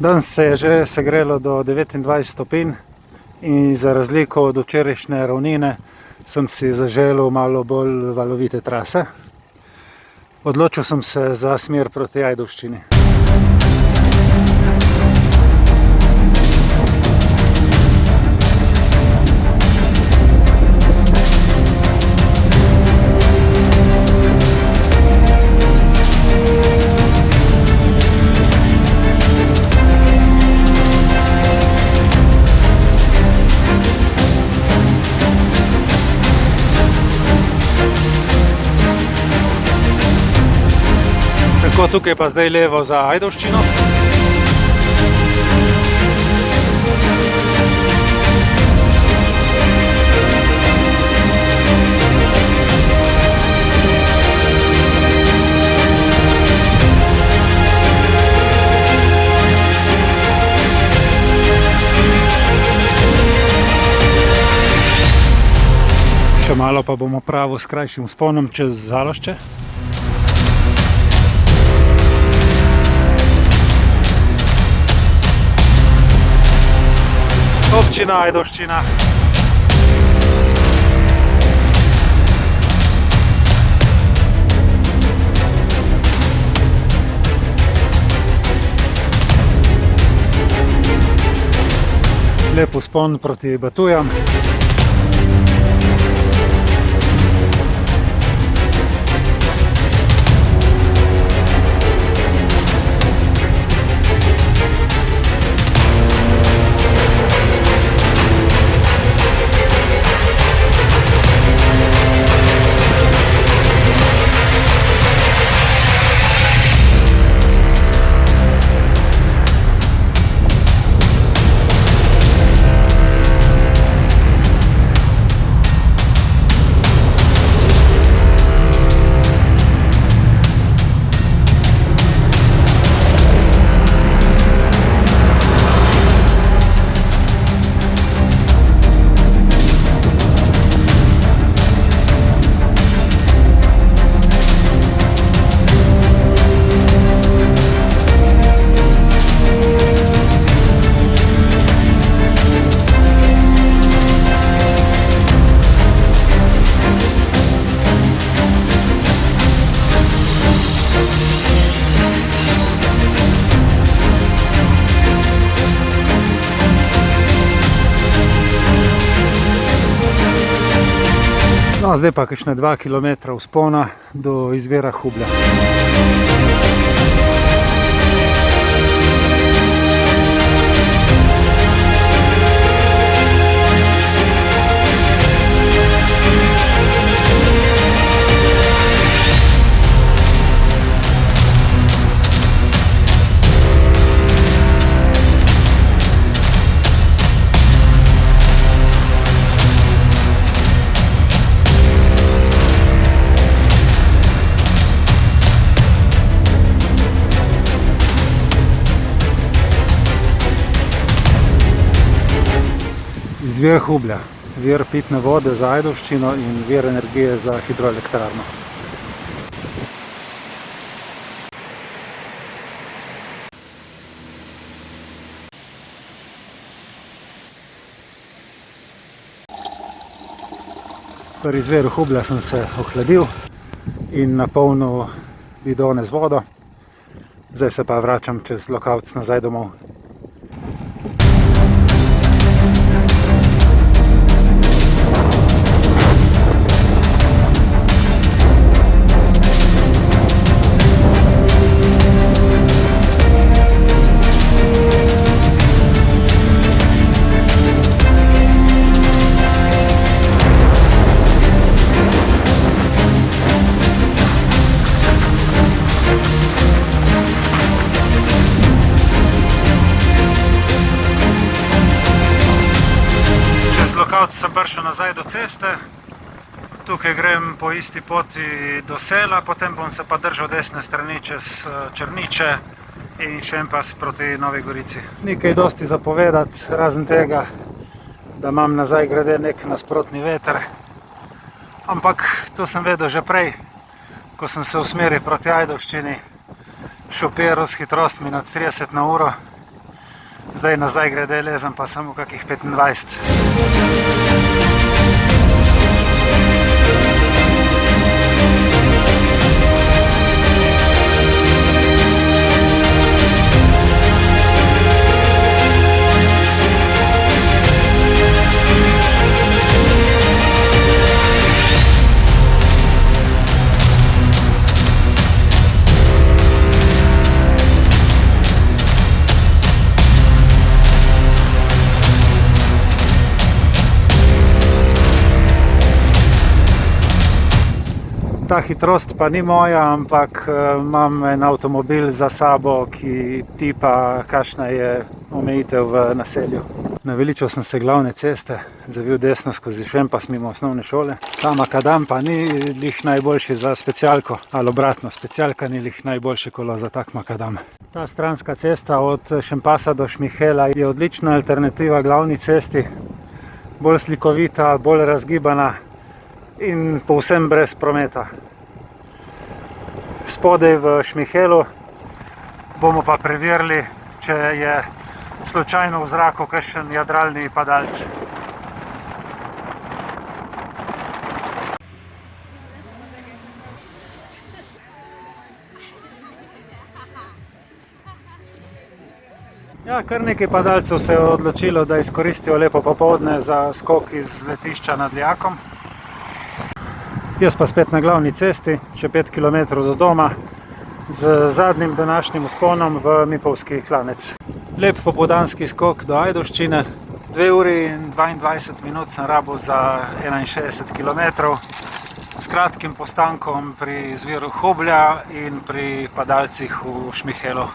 Danes se je že segrelo do 29 stopinj in za razliko od včerajšnje ravnine sem si zaželel malo bolj valovite trase. Odločil sem se za smer proti Ajdovščini. Tako, tukaj pa zdaj levo za Ajdovščino. Še malo pa bomo pravo s krajšim vzponom čez Zalošče. Občina Ajdovščina. Lep vzpon proti Batujam. No, zdaj pa kakšne 2 km vzpona do izvira Hublja. Izvir Hublja, vir pitne vode za Ajdovščino in vir energije za hidroelektrarno. Pri izviru Hublja sem se ohladil in napolnil bidone z vodo. Zdaj se pa vračam čez Lokavc nazaj domov. Sem prišel nazaj do ceste, tukaj grem po isti poti do sela, potem bom se pa držal desne strani čez Črniče in še en pas proti Novi Gorici. Ni kaj dosti za povedati, razen tega, da imam nazaj grede nek nasprotni veter, ampak to sem vedel že prej, ko sem se usmeril proti Ajdovščini, šopiral s hitrostmi nad 30 na uro Zdaj nazaj grede lezem pa samo kakih 25. Ta hitrost pa ni moja, ampak imam en avtomobil za sabo, ki tipa, kakšna je omejitev v naselju. Naveličal sem se glavne ceste, zavil desno skozi Šempas mimo osnovne šole. Ta makadam pa ni lih najboljši za specialko, ali obratno, specialka ni lih najboljše kolo za tak makadam. Ta stranska cesta od Šempasa do Šmihela je odlična alternativa glavni cesti, bolj slikovita, bolj razgibana in povsem brez prometa. Spodaj v Šmihelu bomo pa preverili, če je slučajno v zraku kakšen jadralni padalec. Ja, kar nekaj padalcev se je odločilo, da izkoristijo lepo popoldne za skok iz letišča nad Ljakom. Jaz pa spet na glavni cesti, še 5 km do doma, z zadnjim današnjim vzponom v Mipovski klanec. Lep popoldanski skok do Ajdovščine, 2 uri in 22 minut sem rabil za 61 km, s kratkim postankom pri izviru Hoblja in pri padalcih v Šmihelu.